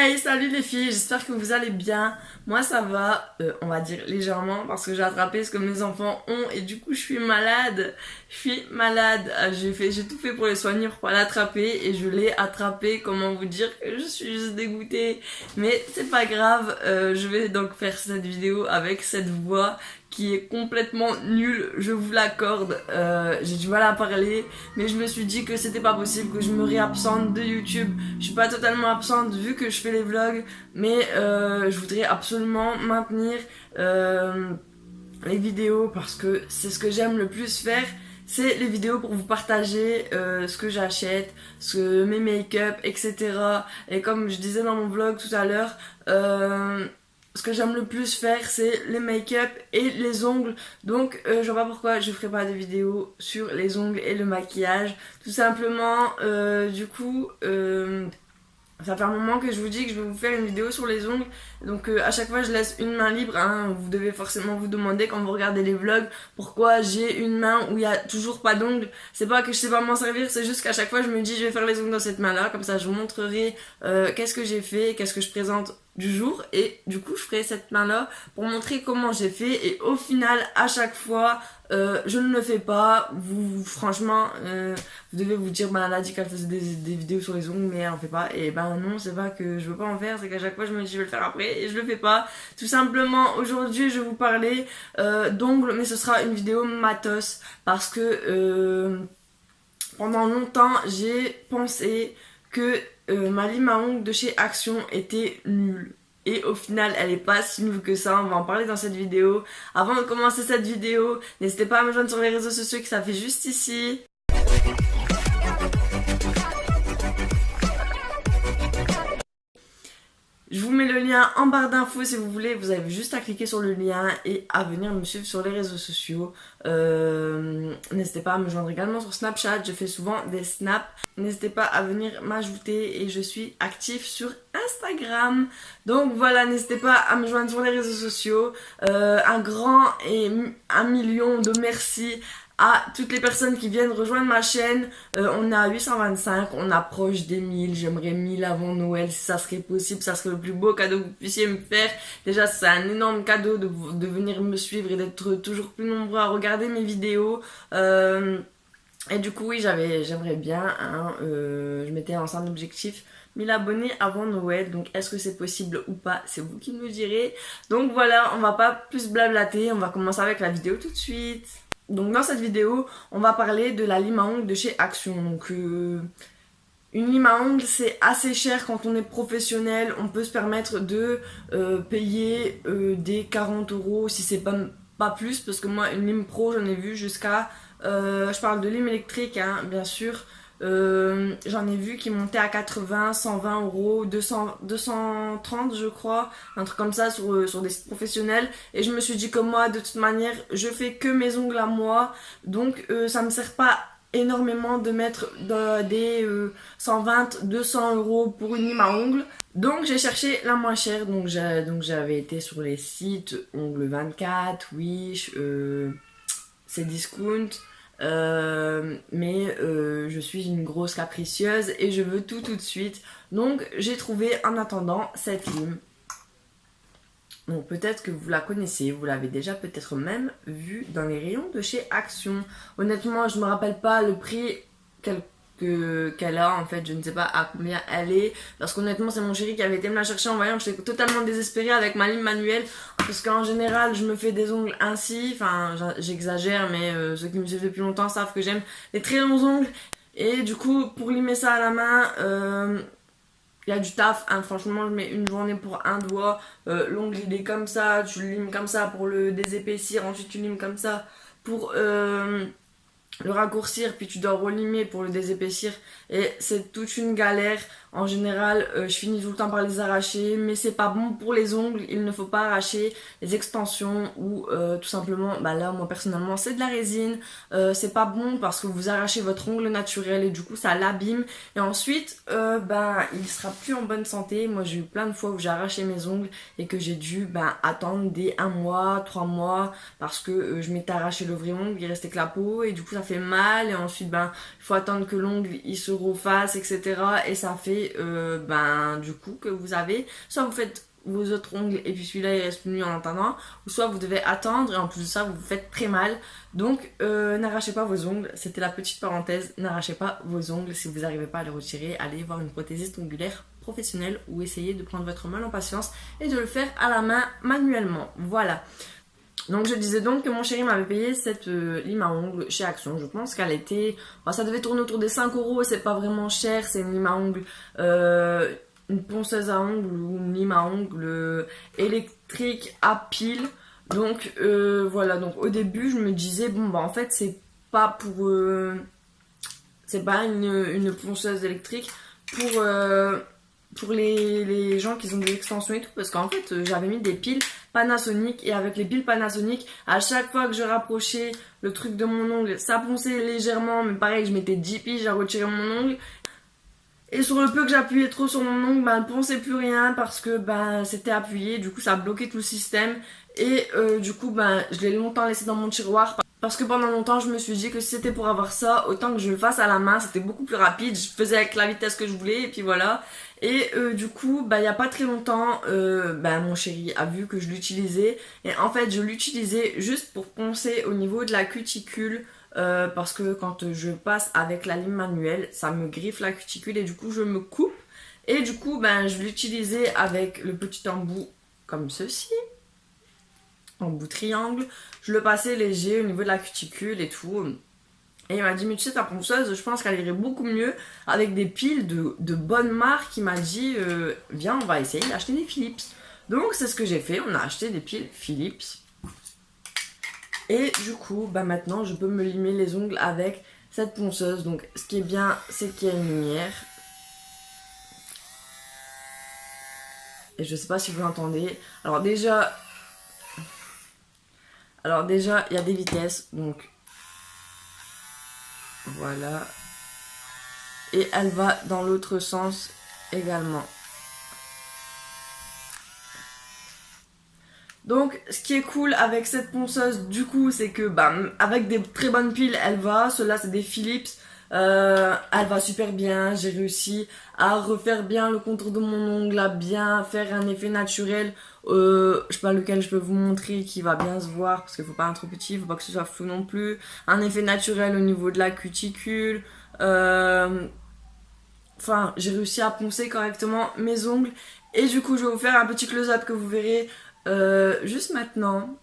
Hey, salut les filles, j'espère que vous allez bien. Moi ça va, on va dire légèrement, parce que j'ai attrapé ce que mes enfants ont et du coup je suis malade. Je suis malade. J'ai tout fait pour les soigner, pour pas l'attraper et je l'ai attrapé. Comment vous dire que je suis juste dégoûtée. Mais c'est pas grave, je vais donc faire cette vidéo avec cette voix qui est complètement nulle, je vous l'accorde. J'ai du mal à parler, mais je me suis dit que c'était pas possible que je me réabsente de YouTube. Je suis pas totalement absente vu que je fais les vlogs, mais je voudrais absolument maintenir les vidéos parce que c'est ce que j'aime le plus faire. C'est les vidéos pour vous partager ce que j'achète, mes make-up, etc. Et comme je disais dans mon vlog tout à l'heure, ce que j'aime le plus faire, c'est les make-up et les ongles. Donc, je vois pas pourquoi je ferai pas de vidéo sur les ongles et le maquillage. Tout simplement, du coup, ça fait un moment que je vous dis que je vais vous faire une vidéo sur les ongles. Donc, à chaque fois, je laisse une main libre. Hein. Vous devez forcément vous demander quand vous regardez les vlogs pourquoi j'ai une main où il y a toujours pas d'ongles. C'est pas que je sais pas m'en servir, c'est juste qu'à chaque fois, je me dis je vais faire les ongles dans cette main-là. Comme ça, je vous montrerai qu'est-ce que j'ai fait, qu'est-ce que je présente du jour et du coup je ferai cette main là pour montrer comment j'ai fait et au final à chaque fois je ne le fais pas. Franchement vous devez vous dire bah elle a dit qu'elle faisait des vidéos sur les ongles mais elle en fait pas et ben non, c'est pas que je veux pas en faire, c'est qu'à chaque fois je me dis je vais le faire après et je le fais pas. Tout simplement aujourd'hui je vais vous parler d'ongles, mais ce sera une vidéo matos parce que pendant longtemps j'ai pensé que ma lime à ongles de chez Action était nulle. Et au final, elle est pas si nulle que ça. On va en parler dans cette vidéo. Avant de commencer cette vidéo, n'hésitez pas à me joindre sur les réseaux sociaux qui s'affichent juste ici. Je vous mets le lien en barre d'infos si vous voulez. Vous avez juste à cliquer sur le lien et à venir me suivre sur les réseaux sociaux. N'hésitez pas à me joindre également sur Snapchat. Je fais souvent des snaps. N'hésitez pas à venir m'ajouter et je suis active sur Instagram. Donc voilà, n'hésitez pas à me joindre sur les réseaux sociaux. Un grand et 1 million de merci à toutes les personnes qui viennent rejoindre ma chaîne. On est à 825, on approche des 1000. J'aimerais 1000 avant Noël si ça serait possible. Ça serait le plus beau cadeau que vous puissiez me faire. Déjà c'est un énorme cadeau de venir me suivre et d'être toujours plus nombreux à regarder mes vidéos. Et du coup oui, j'aimerais bien, hein, je m'étais lancé un objectif 1000 abonnés avant Noël, donc est-ce que c'est possible ou pas, c'est vous qui me direz. Donc voilà, on va pas plus blablater, on va commencer avec la vidéo tout de suite. Donc dans cette vidéo, on va parler de la lime à ongles de chez Action. Donc une lime à ongles, c'est assez cher quand on est professionnel. On peut se permettre de payer des 40 € si c'est pas plus. Parce que moi, une lime pro, j'en ai vu jusqu'à... je parle de lime électrique, hein, bien sûr. J'en ai vu qui montaient à 80, 120 €, 230 je crois, un truc comme ça sur des sites professionnels. Et je me suis dit que moi, de toute manière, je fais que mes ongles à moi. Donc ça me sert pas énormément de mettre des 120, 200 € pour une lime à ongles. Donc j'ai cherché la moins chère. Donc j'avais été sur les sites Ongles 24, Wish, Cdiscount. Mais je suis une grosse capricieuse et je veux tout de suite. Donc j'ai trouvé en attendant cette lime. Donc peut-être que vous la connaissez, vous l'avez déjà peut-être même vue dans les rayons de chez Action. Honnêtement, je me rappelle pas le prix qu'elle a, en fait, je ne sais pas à combien elle est, parce qu'honnêtement c'est mon chéri qui avait été me la chercher en voyant que j'étais totalement désespérée avec ma lime manuelle, parce qu'en général je me fais des ongles ainsi, enfin j'exagère, mais ceux qui me suivent depuis longtemps savent que j'aime les très longs ongles, et du coup pour limer ça à la main, il y a du taf, hein. Franchement je mets une journée pour un doigt. L'ongle il est comme ça, tu le limes comme ça pour le désépaissir, ensuite tu limes comme ça pour le raccourcir, puis tu dois relimer pour le désépaissir et c'est toute une galère. En général je finis tout le temps par les arracher, mais c'est pas bon pour les ongles, il ne faut pas arracher les extensions ou tout simplement, bah là moi personnellement c'est de la résine, c'est pas bon parce que vous arrachez votre ongle naturel et du coup ça l'abîme et ensuite il sera plus en bonne santé. Moi j'ai eu plein de fois où j'ai arraché mes ongles et que j'ai dû attendre des 1 mois, 3 mois parce que je m'étais arraché le vrai ongle, il restait que la peau et du coup ça fait mal et ensuite il faut attendre que l'ongle il se refasse, etc. et ça fait poncer du coup que vous avez. Soit vous faites vos autres ongles et puis celui-là il reste nu en attendant, ou soit vous devez attendre et en plus de ça vous vous faites très mal. Donc n'arrachez pas vos ongles, c'était la petite parenthèse, n'arrachez pas vos ongles. Si vous n'arrivez pas à les retirer, allez voir une prothésiste ongulaire professionnelle ou essayez de prendre votre mal en patience et de le faire à la main manuellement. Voilà. Donc je disais donc que mon chéri m'avait payé cette lime à ongles chez Action. Je pense qu'elle était... ça devait tourner autour des 5 €, c'est pas vraiment cher, c'est une lime à ongles, une ponceuse à ongles ou une lime à ongles électrique à pile. Donc voilà, donc au début je me disais, bon bah en fait c'est pas pour... c'est pas une ponceuse électrique pour les gens qui ont des extensions et tout, parce qu'en fait j'avais mis des piles Panasonic et avec les piles Panasonic, à chaque fois que je rapprochais le truc de mon ongle, ça ponçait légèrement, mais pareil je mettais 10 piges à retirer mon ongle. Et sur le peu que j'appuyais trop sur mon ongle, elle ne ponçait plus rien parce que c'était appuyé, du coup ça a bloqué tout le système. Et du coup je l'ai longtemps laissé dans mon tiroir parce que pendant longtemps je me suis dit que si c'était pour avoir ça, autant que je le fasse à la main, c'était beaucoup plus rapide, je faisais avec la vitesse que je voulais et puis voilà. Et du coup il y a pas très longtemps mon chéri a vu que je l'utilisais et en fait je l'utilisais juste pour poncer au niveau de la cuticule. Parce que quand je passe avec la lime manuelle, ça me griffe la cuticule et du coup je me coupe. Et du coup je l'utilisais avec le petit embout comme ceci, embout triangle. Je le passais léger au niveau de la cuticule et tout. Et il m'a dit, mais tu sais, ta ponceuse, je pense qu'elle irait beaucoup mieux avec des piles de bonne marque. Il m'a dit, viens, on va essayer d'acheter des Philips. Donc c'est ce que j'ai fait, on a acheté des piles Philips. Et du coup, maintenant, je peux me limer les ongles avec cette ponceuse. Donc, ce qui est bien, c'est qu'il y a une lumière. Et je sais pas si vous l'entendez. Alors déjà, il y a des vitesses. Donc, voilà. Et elle va dans l'autre sens également. Donc ce qui est cool avec cette ponceuse du coup c'est que avec des très bonnes piles elle va, ceux-là c'est des Philips, elle va super bien, j'ai réussi à refaire bien le contour de mon ongle, à bien faire un effet naturel, je sais pas lequel je peux vous montrer qui va bien se voir parce qu'il faut pas un trop petit, il faut pas que ce soit flou non plus, un effet naturel au niveau de la cuticule, enfin j'ai réussi à poncer correctement mes ongles et du coup je vais vous faire un petit close-up que vous verrez juste maintenant.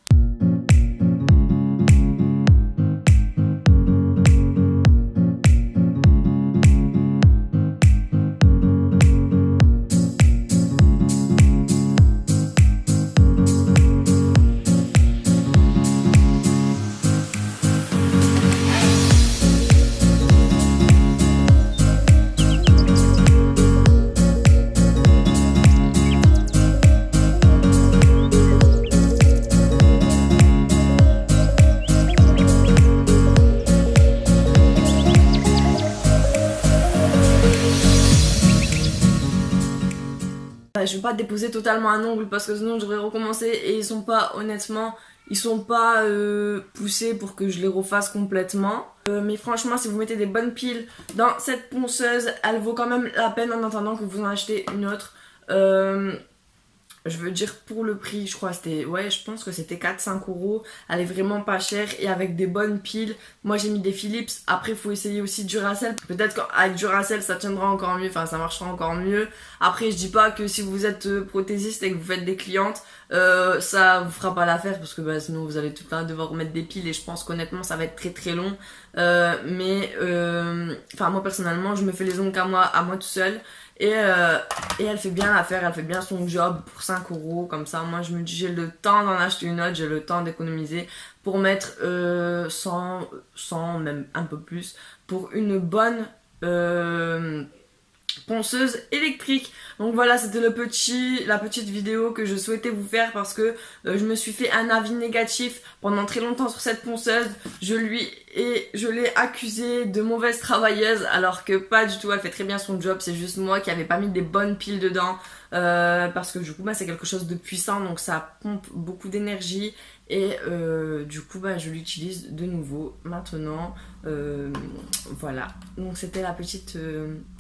Je vais pas déposer totalement un ongle parce que sinon je vais recommencer et ils sont pas, honnêtement, ils sont pas poussés pour que je les refasse complètement. Mais franchement, si vous mettez des bonnes piles dans cette ponceuse, elle vaut quand même la peine en attendant que vous en achetez une autre. Je veux dire pour le prix, je crois c'était, ouais je pense que c'était 4-5 €. Elle est vraiment pas chère et avec des bonnes piles. Moi j'ai mis des Philips, après il faut essayer aussi Duracell. Peut-être qu'avec Duracell ça tiendra encore mieux, enfin ça marchera encore mieux. Après je dis pas que si vous êtes prothésiste et que vous faites des clientes, ça vous fera pas l'affaire parce que sinon vous allez tout le temps devoir remettre des piles et je pense qu'honnêtement ça va être très très long. Enfin moi personnellement je me fais les ongles à moi tout seul. Et elle fait bien l'affaire, elle fait bien son job pour 5 €. Comme ça, moi je me dis j'ai le temps d'en acheter une autre, j'ai le temps d'économiser pour mettre 100, même un peu plus, pour une bonne ponceuse électrique. Donc voilà, c'était la petite vidéo que je souhaitais vous faire parce que je me suis fait un avis négatif pendant très longtemps sur cette ponceuse. Je lui et je l'ai accusée de mauvaise travailleuse alors que pas du tout, elle fait très bien son job, c'est juste moi qui avais pas mis des bonnes piles dedans parce que du coup c'est quelque chose de puissant donc ça pompe beaucoup d'énergie et du coup je l'utilise de nouveau maintenant. Voilà, donc c'était la petite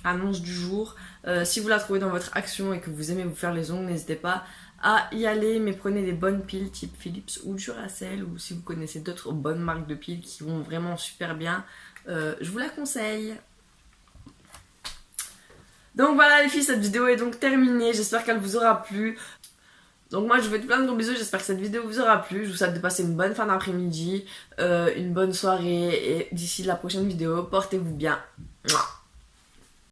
annonce du jour. Si vous la trouvez dans votre action et que vous aimez vous faire les ongles, n'hésitez pas à y aller, mais prenez des bonnes piles type Philips ou Duracell, ou si vous connaissez d'autres bonnes marques de piles qui vont vraiment super bien, je vous la conseille. Donc voilà les filles, cette vidéo est donc terminée, j'espère qu'elle vous aura plu. Donc moi je vous fais plein de gros bisous, j'espère que cette vidéo vous aura plu, je vous souhaite de passer une bonne fin d'après-midi, une bonne soirée, et d'ici la prochaine vidéo, portez-vous bien. Mouah.